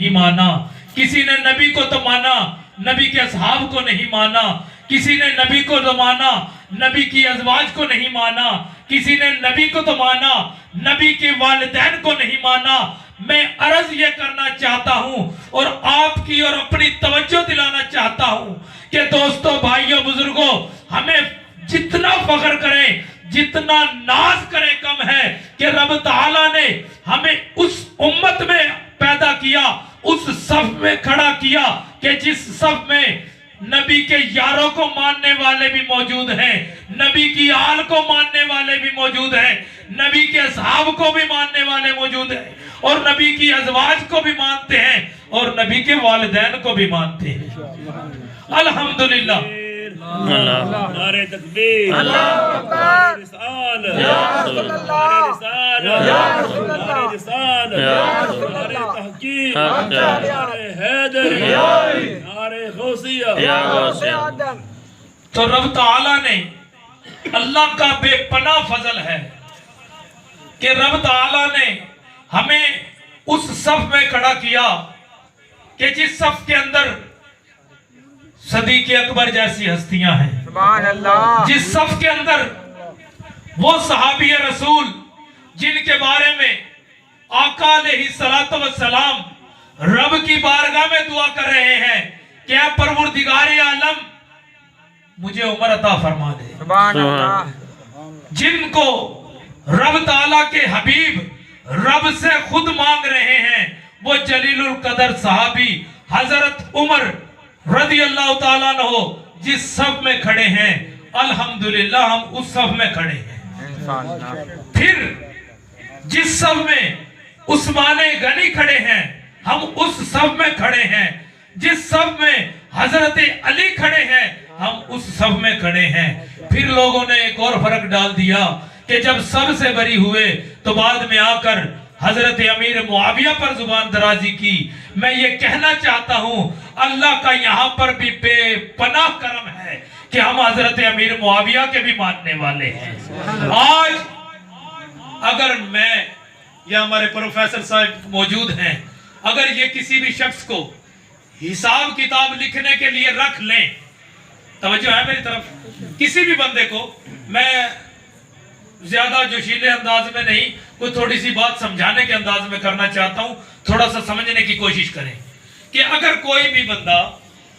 نہیں مانا. کسی نے نبی کو تو مانا, نبی کے اصحاب کو نہیں مانا. کسی نے نبی کو تو مانا, نبی کی ازواج کو نہیں مانا. کسی نے نبی کو تو مانا, نبی کے والدین کو نہیں مانا. میں عرض یہ کرنا چاہتا ہوں اور آپ کی اور اپنی توجہ دلانا چاہتا ہوں کہ دوستو, بھائیوں, بزرگوں, ہمیں جتنا فخر کریں, جتنا ناز کریں کم ہے کہ رب تعالیٰ نے ہمیں اس امت میں پیدا کیا, اس صف میں کھڑا کیا کہ جس صف میں نبی کے یاروں کو ماننے والے بھی موجود ہیں, نبی کی آل کو ماننے والے بھی موجود ہیں, نبی کے اصحاب کو بھی ماننے والے موجود ہیں, اور نبی کی ازواج کو بھی مانتے ہیں, اور نبی کے والدین کو بھی مانتے ہیں. الحمدللہ. نعرہ تکبیر, نعرہ رسالت, نعرہ رسالت, نعرہ رسالت, نعرہ تحقیق, نعرہ حیدری, نعرہ غوثیہ. تو رب تعالیٰ نے, اللہ کا بے پناہ فضل ہے کہ رب تعالیٰ نے ہمیں اس صف میں کھڑا کیا کہ جس صف کے اندر صدیق اکبر جیسی ہستیاں ہیں, سبحان اللہ, جس صف کے اندر وہ صحابی رسول جن کے بارے میں آقا علیہ السلام رب کی بارگاہ میں دعا کر رہے ہیں کہ اے پروردگار عالم مجھے عمر عطا فرما دے. سبحان اللہ, جن کو رب تعالیٰ کے حبیب رب سے خود مانگ رہے ہیں, وہ جلیل القدر صحابی حضرت عمر رضی اللہ تعالیٰ عنہ جس صف میں کھڑے ہیں, الحمدللہ ہم اس صف میں کھڑے ہیں. پھر جس صف میں عثمان غنی کھڑے ہیں, ہم اس صف میں کھڑے ہیں. جس صف میں حضرت علی کھڑے ہیں, ہم اس صف میں کھڑے ہیں. پھر لوگوں نے ایک اور فرق ڈال دیا کہ جب سب سے بری ہوئے تو بعد میں آ کر حضرت امیر معاویہ پر زبان درازی کی. میں یہ کہنا چاہتا ہوں اللہ کا یہاں پر بھی بے پناہ کرم ہے کہ ہم حضرت امیر معاویہ کے بھی ماننے والے ہیں. آج اگر میں یا ہمارے پروفیسر صاحب موجود ہیں, اگر یہ کسی بھی شخص کو حساب کتاب لکھنے کے لیے رکھ لیں, توجہ ہے میری طرف, کسی بھی بندے کو, میں زیادہ جوشیلے انداز میں نہیں, کوئی تھوڑی سی بات سمجھانے کے انداز میں کرنا چاہتا ہوں, تھوڑا سا سمجھنے کی کوشش کریں کہ اگر کوئی بھی بندہ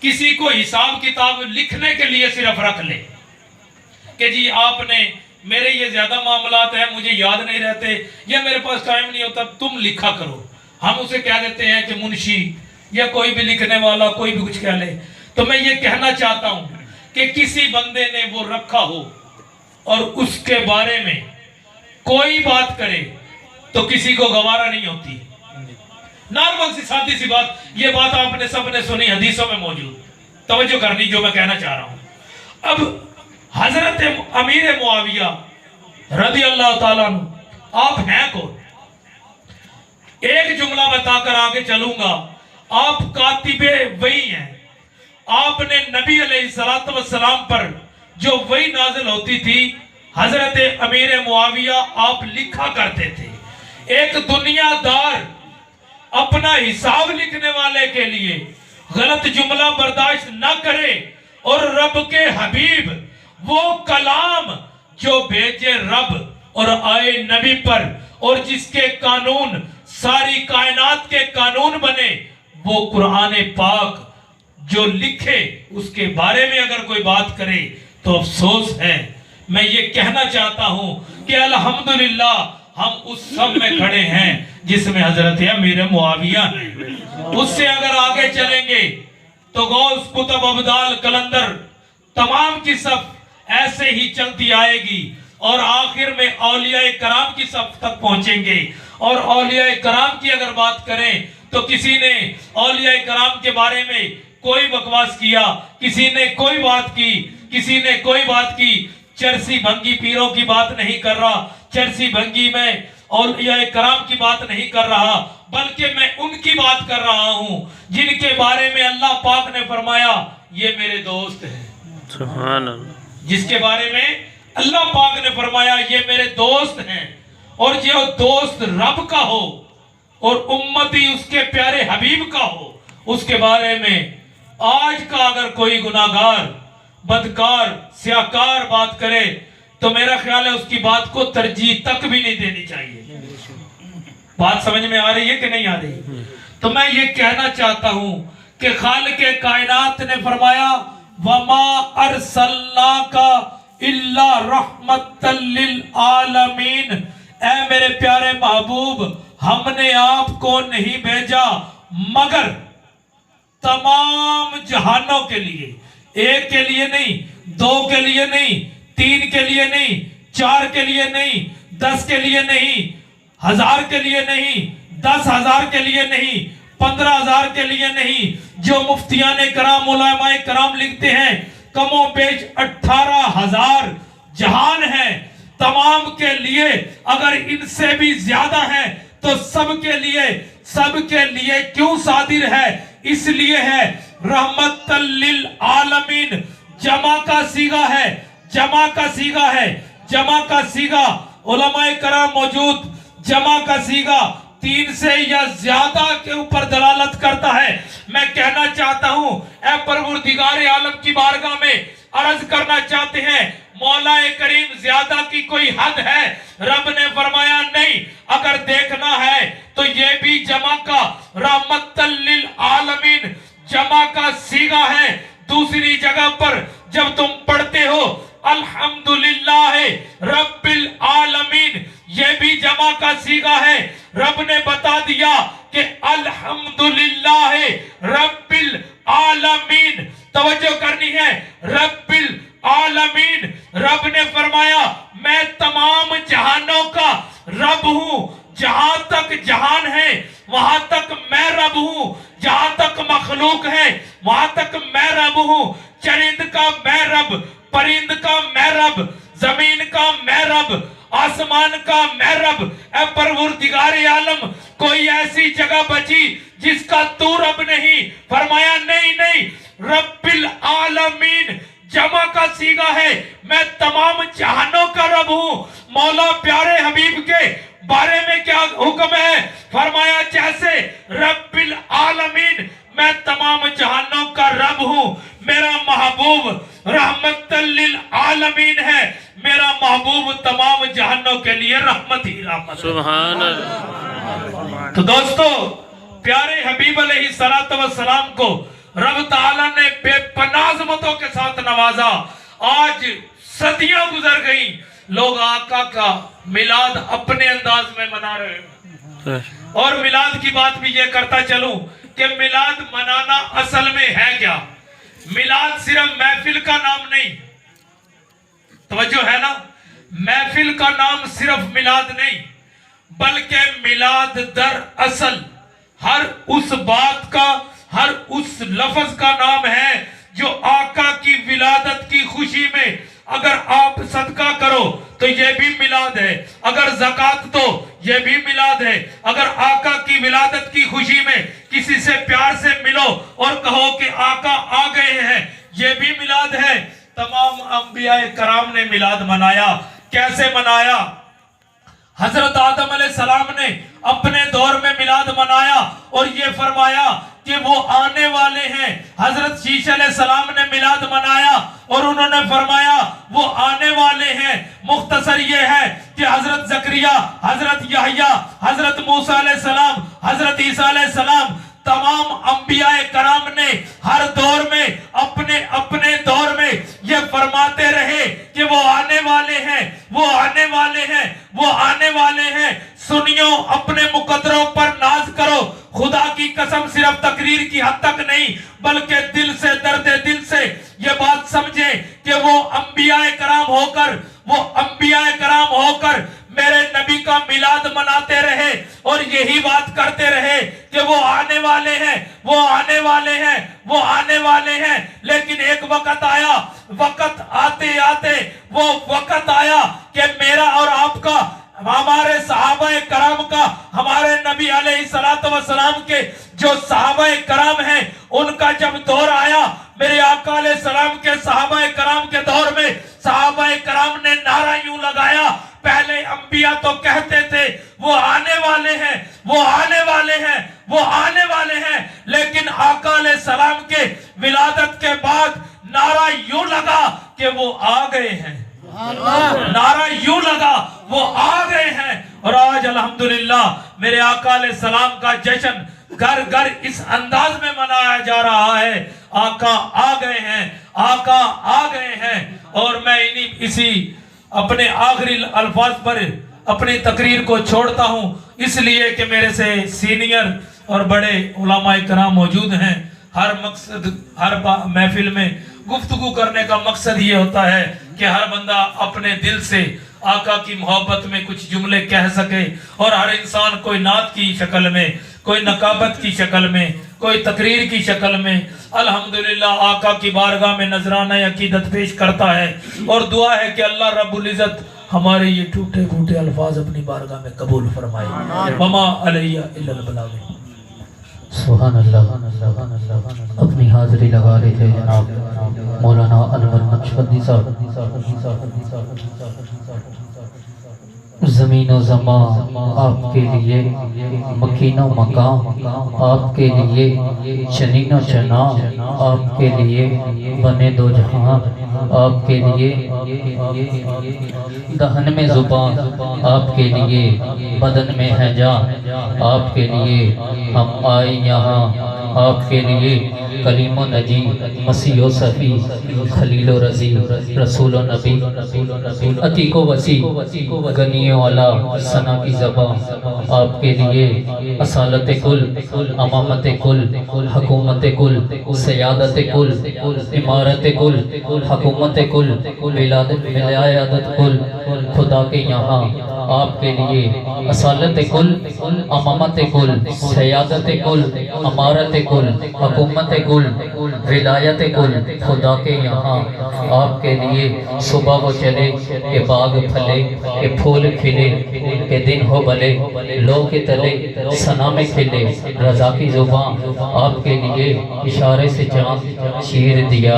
کسی کو حساب کتاب لکھنے کے لیے صرف رکھ لے کہ جی آپ نے, میرے یہ زیادہ معاملات ہیں, مجھے یاد نہیں رہتے, یا میرے پاس ٹائم نہیں ہوتا, تم لکھا کرو. ہم اسے کہہ دیتے ہیں کہ منشی یا کوئی بھی لکھنے والا کوئی بھی کچھ کہہ لے. تو میں یہ کہنا چاہتا ہوں کہ کسی بندے نے وہ رکھا ہو اور اس کے بارے میں کوئی بات کرے تو کسی کو گوارا نہیں ہوتی. نارمل سی سادی سی بات, یہ بات آپ نے سب نے سنی, حدیثوں میں موجود, توجہ کرنی جو میں کہنا چاہ رہا ہوں. اب حضرت امیر معاویہ رضی اللہ تعالیٰ عنہ, آپ ہیں کون؟ ایک جملہ بتا کر آگے چلوں گا. آپ کاتب وحی ہیں. آپ نے نبی علیہ السلام پر جو وحی نازل ہوتی تھی, حضرت امیر معاویہ آپ لکھا کرتے تھے. ایک دنیا دار اپنا حساب لکھنے والے کے لیے غلط جملہ برداشت نہ کرے, اور رب کے حبیب وہ کلام جو بھیجے رب اور آئے نبی پر, اور جس کے قانون ساری کائنات کے قانون بنے, وہ قرآن پاک جو لکھے اس کے بارے میں اگر کوئی بات کرے تو افسوس ہے. میں یہ کہنا چاہتا ہوں کہ الحمدللہ ہم اس سب میں کھڑے ہیں جس میں حضرت امیر معاویہ ہیں. اس سے اگر آگے چلیں گے تو غوث, قطب, ابدال, قلندر, تمام کی صف ایسے ہی چلتی آئے گی, اور آخر میں اولیاء کرام کی صف تک پہنچیں گے. اور اولیاء کرام کی اگر بات کریں تو کسی نے اولیاء کرام کے بارے میں کوئی بکواس کیا, کسی نے کوئی بات کی, کسی نے کوئی بات کی. چرسی بھنگی پیروں کی بات نہیں کر رہا, چرسی بھنگی میں اولیاء کرام کی بات نہیں کر رہا, بلکہ میں ان کی بات کر رہا ہوں جن کے بارے میں اللہ پاک نے فرمایا یہ میرے دوست ہیں. سبحان اللہ. جس کے بارے میں اللہ پاک نے فرمایا یہ میرے دوست ہیں, اور جو دوست رب کا ہو اور امتی اس کے پیارے حبیب کا ہو، اس کے بارے میں آج کا اگر کوئی گناہگار، بدکار، سیاکار بات کرے تو میرا خیال ہے اس کی بات کو ترجیح تک بھی نہیں دینی چاہیے۔ بات سمجھ میں آ رہی ہے کہ نہیں آ رہی؟ تو میں یہ کہنا چاہتا ہوں کہ خالق کائنات نے فرمایا وَمَا أَرْسَلْنَاكَ إِلَّا رَحْمَةً لِّلْعَالَمِينَ، اے میرے پیارے محبوب، ہم نے آپ کو نہیں بھیجا مگر تمام جہانوں کے لیے، ایک کے لیے نہیں، دو کے لیے نہیں، تین کے لیے نہیں، چار کے لیے نہیں، 10 کے لیے نہیں، 1000 کے لیے نہیں، 10,000 کے لیے نہیں، 15,000 کے لیے نہیں۔ جو مفتیان کرام، علماء کرام لکھتے ہیں کم و بیش 18,000 جہان ہیں، تمام کے لیے اگر ان سے بھی زیادہ ہے تو سب کے لیے کیوں صادر ہے؟ اس لیے ہے رحمت للعالمین، جمع کا صیغہ ہے، جمع کا صیغہ ہے، جمع کا صیغہ علماء کرام موجود، جمع کا صیغہ 3 سے یا زیادہ کے اوپر دلالت کرتا ہے۔ میں کہنا چاہتا ہوں اے پروردگار عالم کی بارگاہ میں عرض کرنا چاہتے ہیں مولا کریم زیادہ کی کوئی حد ہے؟ رب نے فرمایا نہیں، اگر دیکھنا ہے تو یہ بھی جمع کا رحمت للعالمین جمع کا صیغہ ہے۔ دوسری جگہ پر جب تم پڑھتے ہو الحمدللہ رب العالمین، یہ بھی جمع کا صیغہ ہے۔ رب نے بتا دیا کہ الحمدللہ رب العالمین، توجہ کرنی ہے، رب العالمین۔ رب نے فرمایا میں تمام جہانوں کا رب ہوں، جہاں تک جہان ہے وہاں تک میں رب ہوں، جہاں تک مخلوق ہے وہاں تک میں رب ہوں۔ چرند کا میں رب، پرند کا میں رب، زمین کا میں رب، آسمان کا میں رب۔ اے پروردگار عالم، کوئی ایسی جگہ بچی جس کا تو رب نہیں؟ فرمایا نہیں، رب العالمین جمع کا صیغہ ہے، میں تمام جہانوں کا رب ہوں۔ مولا پیارے حبیب کے بارے میں کیا حکم ہے؟ فرمایا جیسے رب العالمین میں تمام جہانوں کا رب ہوں، میرا محبوب رحمت للعالمین ہے، میرا محبوب تمام جہانوں کے لیے رحمت ہی رحمت۔ سبحان اللہ۔ تو دوستو، پیارے حبیب علیہ السلام کو رب تعالیٰ نے بے پناہ عظمتوں کے ساتھ نوازا۔ آج صدیاں گزر گئیں، لوگ آقا کا میلاد اپنے انداز میں منا رہے ہیں۔ اور میلاد کی بات بھی یہ کرتا چلوں کہ میلاد منانا اصل میں ہے کیا؟ میلاد صرف محفل کا نام نہیں، توجہ ہے نا، محفل کا نام صرف میلاد نہیں، بلکہ میلاد در اصل ہر اس بات کا، ہر اس لفظ کا نام ہے جو آقا کی ولادت کی خوشی میں اگر آپ صدقہ کرو تو یہ بھی میلاد ہے، اگر زکوٰۃ دو یہ بھی میلاد ہے، اگر آقا کی ولادت کی خوشی میں کسی سے پیار سے ملو اور کہو کہ آقا آ گئے ہیں، یہ بھی میلاد ہے۔ تمام انبیاء کرام نے میلاد منایا۔ کیسے منایا؟ حضرت آدم علیہ السلام نے اپنے دور میں میلاد منایا اور یہ فرمایا کہ وہ آنے والے ہیں۔ حضرت شیش علیہ السلام نے میلاد منایا اور انہوں نے فرمایا وہ آنے والے ہیں۔ مختصر یہ ہے کہ حضرت زکریا، حضرت یحییٰ، حضرت موسیٰ علیہ السلام، حضرت عیسیٰ علیہ السلام، تمام انبیاء کرام نے ہر دور میں اپنے دور میں یہ فرماتے رہے کہ وہ آنے والے ہیں، وہ آنے والے ہیں، وہ آنے والے ہیں۔ سنیو، اپنے مقدروں پر ناز کرو، خدا کی قسم صرف تقریر کی حد تک نہیں بلکہ دل سے، درد دل سے یہ بات سمجھیں کہ وہ انبیاء کرام ہو کر میرے نبی کا میلاد مناتے رہے اور یہی بات کرتے رہے کہ وہ آنے والے ہیں، وہ آنے والے ہیں، وہ آنے والے ہیں۔ لیکن ایک وقت آیا، وقت آتے آتے وہ وقت آیا کہ میرا اور آپ کا، ہمارے صحابہ کرام کا، ہمارے نبی علیہ السلام کے جو صحابہ کرام ہیں ان کا جب دور آیا، میرے آقا علیہ السلام کے صحابہ کرام کے دور میں صحابہ کرام نے نعرہ یوں لگایا، پہلے انبیاء تو کہتے تھے وہ آنے والے ہیں، وہ آنے والے ہیں، وہ آنے والے ہیں، لیکن آقا علیہ السلام کے ولادت کے بعد نعرہ یوں لگا کہ وہ آ گئے ہیں، نعرہ یوں لگا وہ آ گئے ہیں۔ اور آج الحمدللہ میرے آقا علیہ السلام کا جشن گھر گھر اس انداز میں منایا جا رہا ہے، آقا آ گئے ہیں، آقا آ گئے ہیں۔ اور میں اسی اپنے آخری الفاظ پر اپنی تقریر کو چھوڑتا ہوں، اس لیے کہ میرے سے سینئر اور بڑے علماء کرام موجود ہیں۔ ہر محفل میں گفتگو کرنے کا مقصد یہ ہوتا ہے کہ ہر بندہ اپنے دل سے آقا کی محبت میں کچھ جملے کہہ سکے، اور ہر انسان کوئی نعت کی شکل میں، کوئی نقابت کی شکل میں، کوئی تقریر کی شکل میں الحمدللہ آقا کی بارگاہ میں نذرانہ عقیدت پیش کرتا ہے، اور دعا ہے کہ اللہ رب العزت ہمارے یہ ٹوٹے پھوٹے الفاظ اپنی بارگاہ میں قبول فرمائے۔ وما علیہ الا البلاغ۔ سبحان اللہ۔ اپنی حاضری لگا رہے تھے جناب مولانا انور نقشبندی صاحب۔ زمین و زمان آپ کے لیے، مکین و مقام آپ کے لیے، چنین و چنا آپ کے لیے، بنے دو جہاں آپ کے لیے، دہن میں زبان آپ کے لیے، بدن میں ہے جان آپ کے لیے، ہم آئے یہاں آپ کے لیے، کلیم و نجی، مسیح و صفی، خلیل و رضی، رسول و نبی، عتیق و وسیع، غنی و علا، ثنا کی زبان آپ کے لیے، اصالت کل، امامت کل، حکومت کل، سیادت کل، امارت کل، حکومت کل، ولایت کل، خدا کے یہاں آپ کے لیے، اصالت کل، امامت کل، سیادت کل، امارت کل، حکومت کل، ولایت کل، خدا کے یہاں آپ کے لیے، صبح وہ چلے کہ باغ پھلے، کہ پھول کھلے، کہ دن ہو بھلے، لو کے تلے ثنا میں کھلے، رضا کی زبان آپ کے لیے، اشارے سے چاند چیر دیا،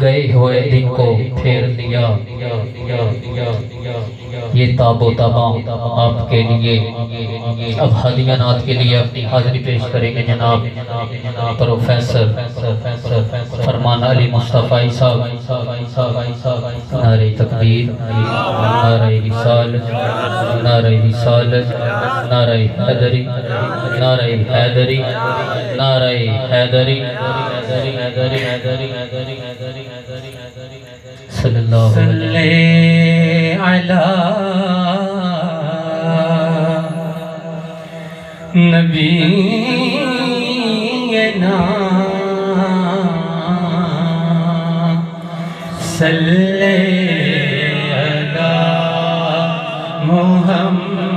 گئے ہوئے دن کو پھیر دیا، یہ تاب و تباں آپ کے لیے۔ اب ہدیہ نعت کے لیے اپنی حاضری پیش کریں گے جناب پروفیسر فرمان علی مصطفیٰ صاحب۔ نعرہ تکبیر، نعرہ رسالت، نعرہ رسالت، نعرہ حیدری، نعرہ حیدری، نعرہ حیدری، صلی اللہ علیہ نبینا صلی علی محمد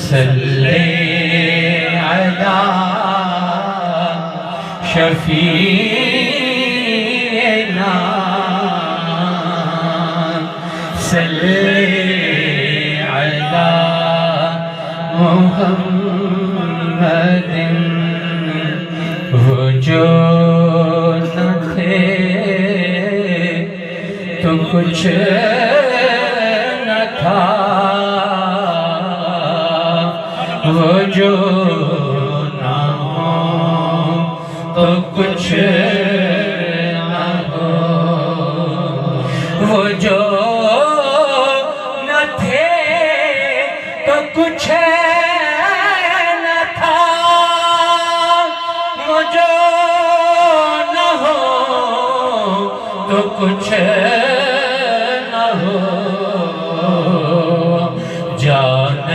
صلی علی شفیع صلی علی محمد، وہ جو نہ تھے تو کچھ نہ تھا، وہ جو نہ ہو تو کچھ نہ ہو، وہ جو نہ تھے تو کچھ نہ تھا، وہ جو نہ ہو تو کچھ نہ ہو، جان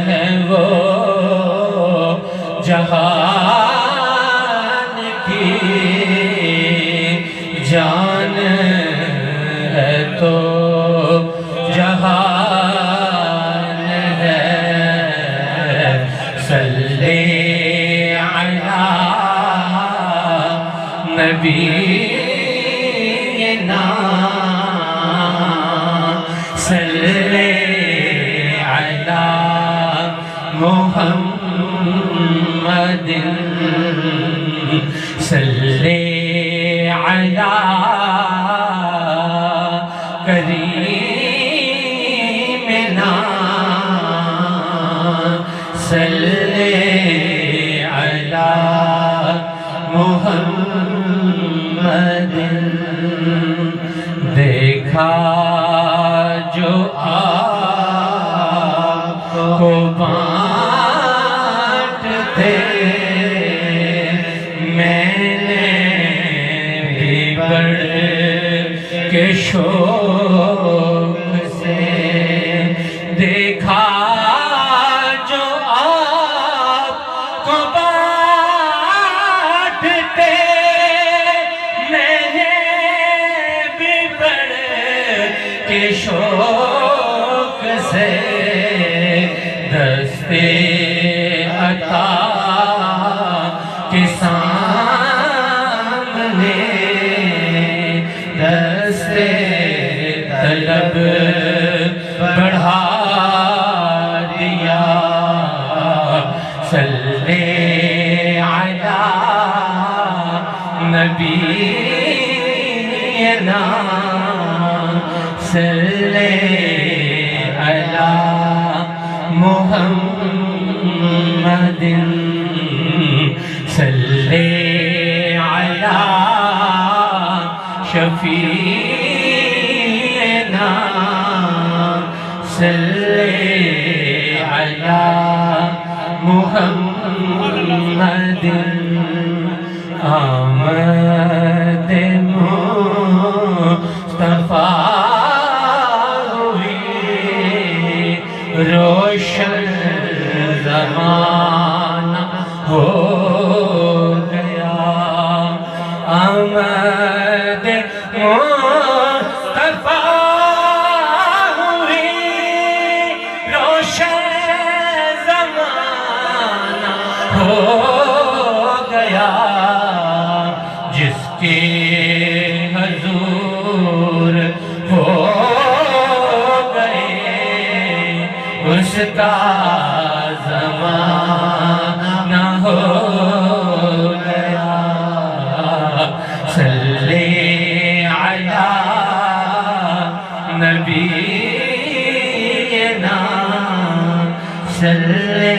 ہے وہ جہان کی، جان ہے تو جہان ہے، صلی علی نبینا صلی علی محمد صلی علی صلی علی محمد دیکھا جو آپ کو بانٹتے میں نے بھی بڑھ کے شوق سے دیکھا جو آپ کو بانٹتے میں نے بھی بڑھ کے شوق سے دستے عطا کے سامنے دستے طلب بڑھا دیا صلی علی نبینا صلی علی محمد صلی علی شفیعنا صلی علی محمد آمد مصطفیٰ ہوئی روشن زمانہ ہو گیا آمد مصطفیٰ ہوئی روشن زمانہ ہو گیا جس کے حضور ہو گئے اس کا زمانہ ہو گیا صلی علی نبینا صلی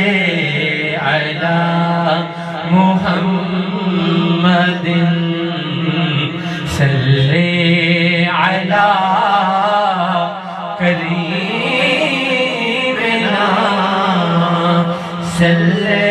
علی محمد صلی علی کریمنا صلی